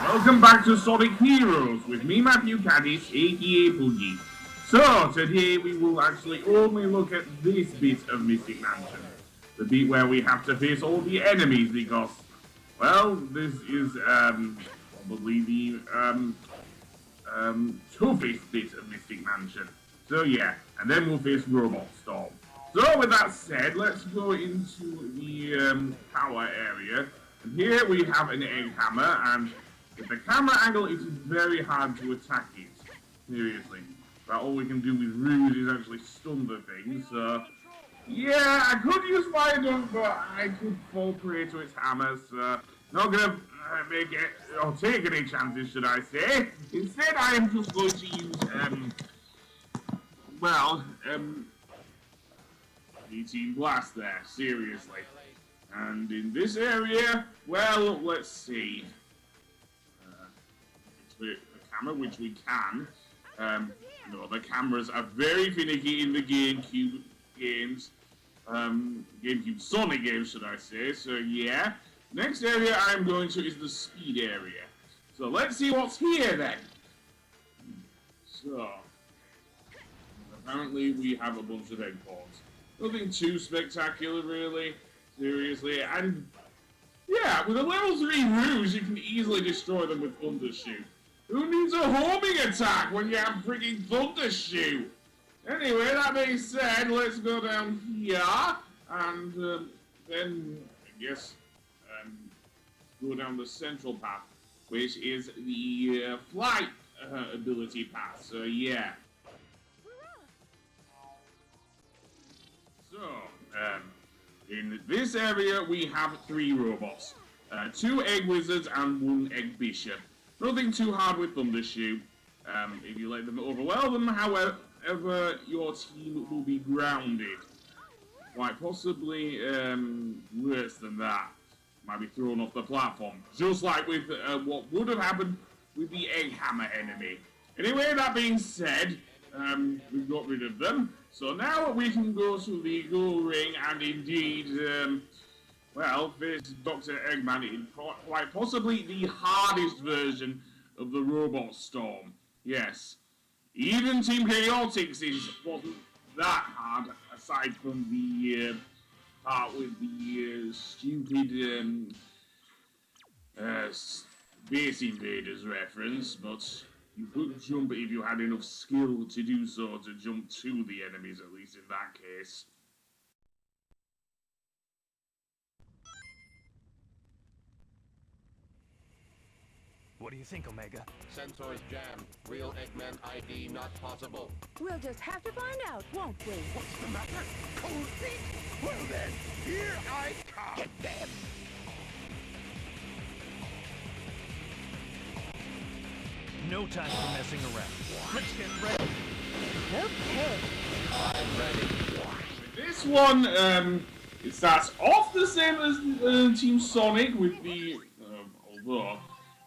Welcome back to Sonic Heroes with me, Matthew Caddis, aka Boogie. So, today we will actually only look at this bit of Mystic Mansion. The bit where we have to face all the enemies because, well, this is, probably the, toughest bit of Mystic Mansion. So yeah, and then we'll face Robot Storm. So with that said, let's go into the, power area. And here we have an egg hammer, and with the camera angle, it is very hard to attack it. Seriously. But all we can do with Rouge is actually stun the thing, so... Yeah, I could use Fire Dunk, but I could fall prey to its hammer, so... Not gonna make it, or take any chances, should I say. Instead, I am just going to use, Team Blast there, seriously. And in this area, well, let's see. The camera, which we can. The cameras are very finicky in the GameCube games. GameCube Sonic games, should I say. So, yeah. Next area I'm going to is the speed area. So, let's see what's here, then. So, apparently we have a bunch of egg pods. Nothing too spectacular, really. Seriously. And, yeah, with a level 3 Rouge, you can easily destroy them with Thunder Shoot. Who needs a homing attack when you have freaking Thunder Shoot? Anyway, that being said, let's go down here, and then, I guess, go down the central path, which is the flight ability path, so yeah. So, in this area, we have 3 robots, 2 egg wizards and 1 egg bishop. Nothing too hard with Thunder Shoot. If you let them overwhelm them, however, your team will be grounded. Quite possibly worse than that. Might be thrown off the platform. Just like with what would have happened with the Egg Hammer enemy. Anyway, that being said, we've got rid of them. So now we can go to the goal ring and indeed... face Dr. Eggman in quite possibly the hardest version of the Robot Storm. Yes. Even Team Chaotix wasn't that hard, aside from the part with the stupid Space Invaders reference, but you could jump if you had enough skill to do so, to jump to the enemies, at least in that case. What do you think, Omega? Sensors jammed. Real Eggman ID not possible. We'll just have to find out, won't we? What's the matter? Cold feet? Well then, here I come. Get them. No time for messing around. Let's get ready. Okay. I'm ready. This one, it starts off the same as Team Sonic with the,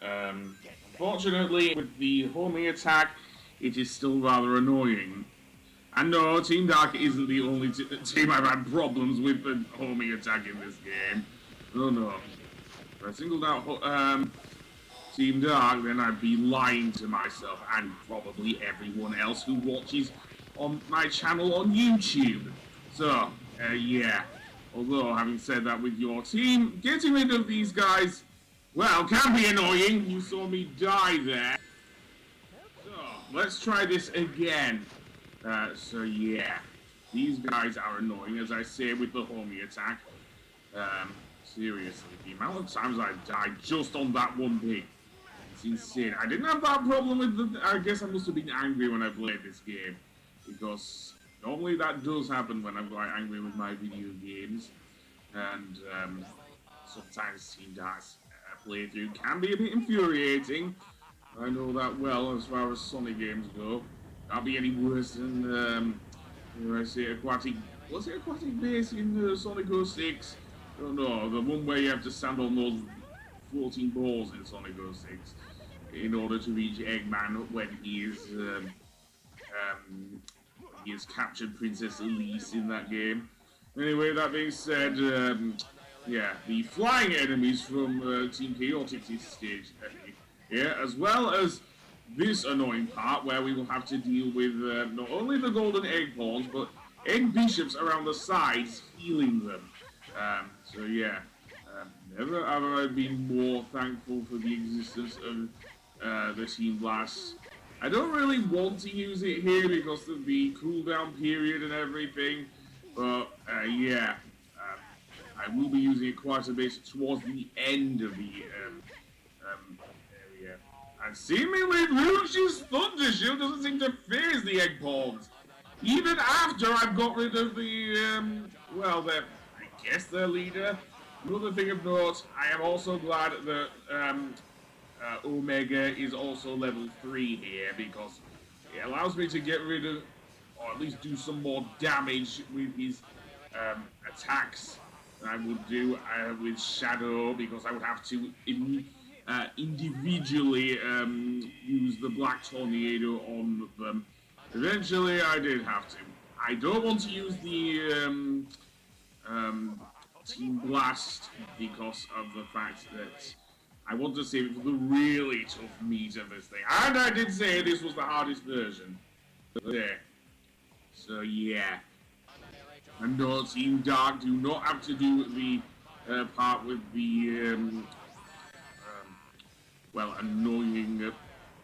unfortunately, with the homing attack, it is still rather annoying. And no, Team Dark isn't the only team I've had problems with the homing attack in this game. Oh no. If I singled out Team Dark, then I'd be lying to myself and probably everyone else who watches on my channel on YouTube. So, yeah. Although, having said that, with your team, getting rid of these guys, well, can be annoying. You saw me die there. So, let's try this again. So yeah, these guys are annoying, as I say, with the homing attack. Seriously, the amount of times I've died just on that one bit, it's insane. I didn't have that problem with the... I guess I must have been angry when I played this game, because normally that does happen when I'm quite angry with my video games, and sometimes Team Dark's playthrough can be a bit infuriating. I know that well as far as Sonic games go. Can't be any worse than, I say, Aquatic... Was it Aquatic Base in Sonic 06? I don't know, the one where you have to stand on those 14 balls in Sonic 06 in order to reach Eggman when he is captured Princess Elise in that game. Anyway, that being said, yeah, the flying enemies from Team Chaotix stage Yeah, as well as this annoying part where we will have to deal with not only the golden egg pawns, but egg bishops around the sides, healing them. So yeah, never have I been more thankful for the existence of the Team Blast. I don't really want to use it here because of the cooldown period and everything, but yeah, I will be using it quite a bit towards the end of the area. And seemingly Lucius Thunder Shield doesn't seem to phase the egg pawns. Even after I've got rid of the, well, I guess their leader. Another thing of note, I am also glad that Omega is also level 3 here because it allows me to get rid of, or at least do some more damage with his attacks than I would do with Shadow, because I would have to individually use the Black Tornado on them. Eventually I did have to. I don't want to use the Team Blast because of the fact that I want to save it for the really tough meat of this thing. And I did say this was the hardest version. There. So yeah. And no, Team Dark do not have to do the part with the well, annoying.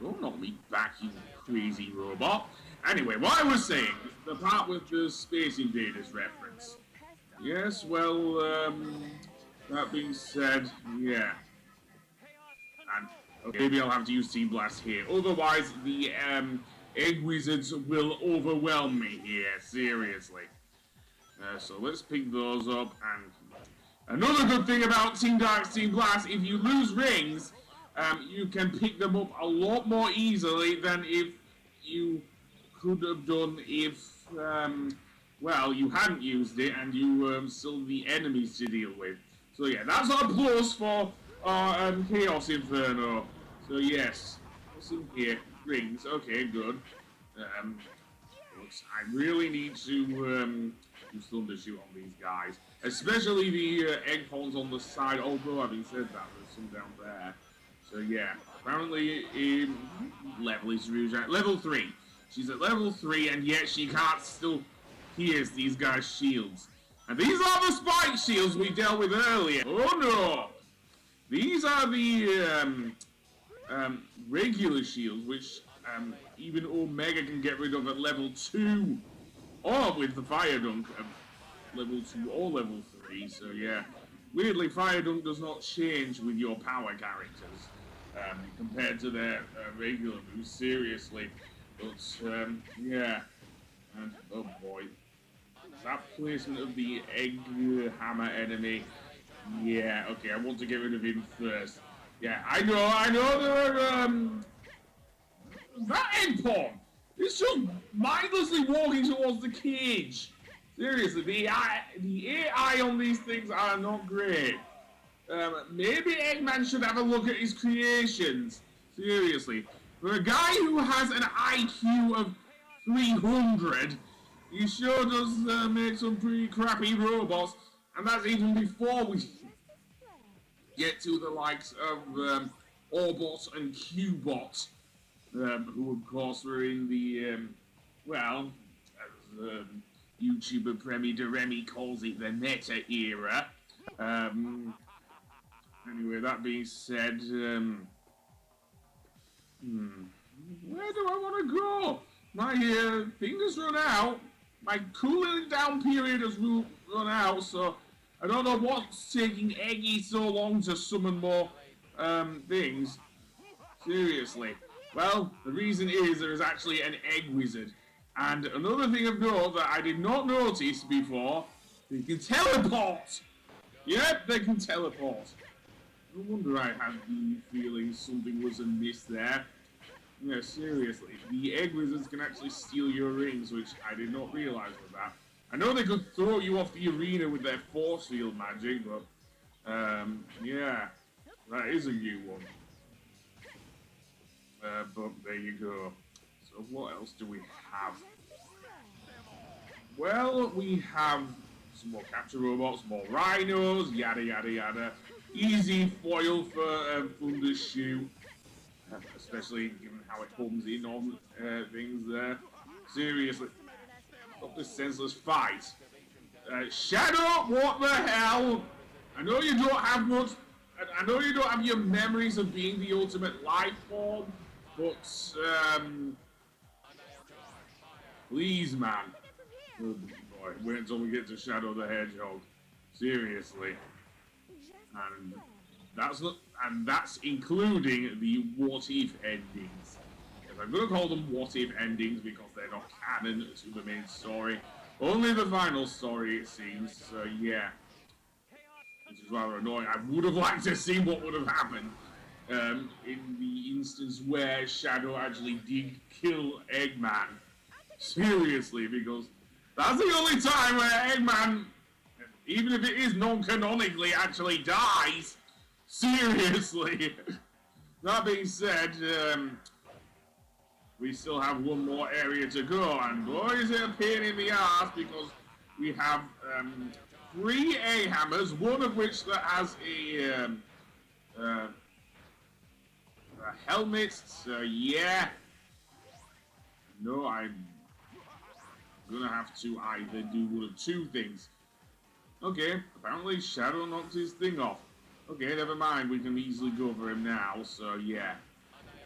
Don't knock me back, you crazy robot. Anyway, what I was saying, the part with the Space Invaders reference. Yes, well, that being said, yeah. And okay, maybe I'll have to use Team Blast here. Otherwise, the Egg Wizards will overwhelm me here, seriously. So let's pick those up. And another good thing about Team Dark's Team Blast, if you lose rings, you can pick them up a lot more easily than if you could have done if, well, you hadn't used it and you still the enemies to deal with. So yeah, that's our plus for our Chaos Inferno. So yes, what's in here? Rings. Okay, good. I really need to do Thunder Shoot on these guys, especially the egg pawns on the side. Although having said that, there's some down there. So yeah, apparently level is Rouge at level 3. She's at level 3, and yet she can't still pierce these guys' shields. And these are the spike shields we dealt with earlier. Oh no! These are the regular shields, which even Omega can get rid of at level 2. Or with the Fire Dunk level 2 or level 3. So yeah, weirdly Fire Dunk does not change with your power characters compared to their regular moves, seriously. But yeah, and oh boy, that placement of the egg hammer enemy. Yeah, okay, I want to get rid of him first. Yeah, I know there are that egg pawn. It's just mindlessly walking towards the cage. Seriously, the AI on these things are not great. Maybe Eggman should have a look at his creations. Seriously. For a guy who has an IQ of 300, he sure does make some pretty crappy robots. And that's even before we get to the likes of Orbot and Qbot. Who of course were in the, well, as YouTuber Premi de Remy calls it, the meta era. Anyway, that being said, where do I want to go? My thing has run out. My cooling down period has run out, so I don't know what's taking Eggy so long to summon more things. Seriously. Well, the reason is there is actually an egg wizard. And another thing of note that I did not notice before, they can teleport! Yep, they can teleport. No wonder I had the feeling something was amiss there. Yeah, seriously, the egg wizards can actually steal your rings, which I did not realize with that. I know they could throw you off the arena with their force field magic, but, yeah, that is a new one. But there you go. So what else do we have? Well, we have some more capture robots, more rhinos, yada yada yada. Easy foil for Thunder Shoot. Especially given how it comes in on things there. Seriously. Stop this senseless fight. Shadow, what the hell? I know you don't have much. I know you don't have your memories of being the ultimate life form, but please, man. Oh boy, wait until we get to Shadow the Hedgehog. Seriously, and that's including the what if endings. And I'm gonna call them what if endings because they're not canon to the main story. Only the final story, it seems. So yeah, which is rather annoying. I would have liked to see what would have happened in the instance where Shadow actually did kill Eggman. Seriously, because that's the only time where Eggman, even if it is non-canonically, actually dies. Seriously. That being said, we still have one more area to go, and boy is it a pain in the ass because we have 3 A-hammers, one of which that has a helmet. So yeah, no, I'm gonna have to either do one of 2 things. Okay, apparently Shadow knocked his thing off. Okay, never mind, we can easily go for him now, so yeah.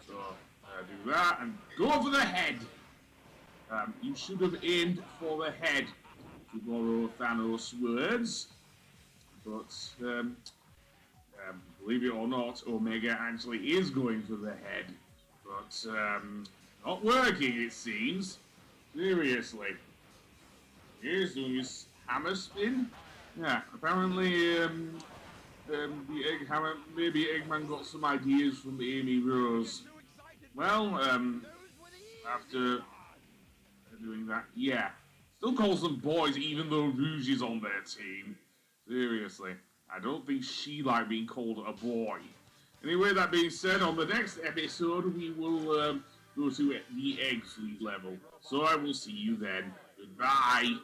So, do that, and go for the head! You should have aimed for the head, to borrow Thanos' words. But, believe it or not, Omega actually is going for the head. But, not working, it seems. Seriously. Here's doing his hammer spin. Yeah, apparently, the Egg Hammer, maybe Eggman got some ideas from Amy Rose. Well, after doing that, yeah. Still calls them boys even though Rouge is on their team. Seriously. I don't think she liked being called a boy. Anyway, that being said, on the next episode, we will go to the Egg Fleet level. So I will see you then. Goodbye.